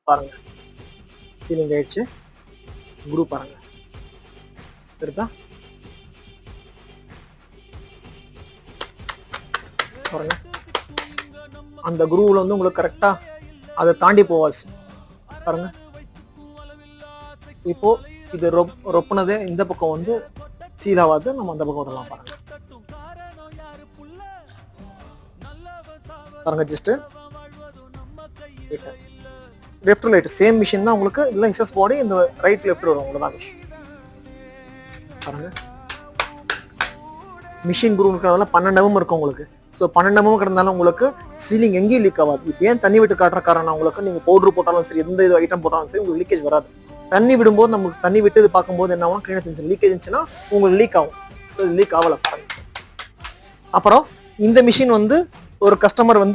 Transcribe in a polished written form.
பாருங்க சீலிங் ஆயிடுச்சு. குரூப் பாருங்க இருக்கா பாருங்க. அந்த குரூவ்ல வந்து உங்களுக்கு கரெக்டா அதை தாண்டி போவாச்சு பாருங்க. இப்போ இது ரொப்புனதே இந்த பக்கம் வந்து சீலாவாது, நம்ம அந்த பக்கம் விடலாம் பாருங்க. பாருங்க just left right same machine தான் உங்களுக்கு. இதுல எஸ்எஸ் பாடி இந்த ரைட் லெஃப்ட் வரும் உங்களுக்கு மிஷின் பாருங்க. மிஷின் குரூப் இருக்கிறதால 12 mm இருக்கும் உங்களுக்கு. ஸோ 12 mm கிடந்தாலும் உங்களுக்கு சீலிங் எங்கேயும் லீக் ஆகாது. இப்போ ஏன் தண்ணி விட்டு காட்டுற காரணம் உங்களுக்கு, நீங்க பவுடர் போட்டாலும் சரி, எந்த இது ஐட்டம் போட்டாலும் சரி, உங்களுக்கு லீக்கேஜ் வராது. தண்ணி விடும்போது நமக்கு தண்ணி விட்டு பார்க்கும்போது என்ன ஆகும், கிளீனாக தெரிஞ்சு லீக்கேஜ் இருந்துச்சுன்னா உங்களுக்கு லீக் ஆகும். லீக் ஆகல பாருங்க. அப்புறம் இந்த மிஷின் வந்து ஒரு கஸ்டமர் வந்து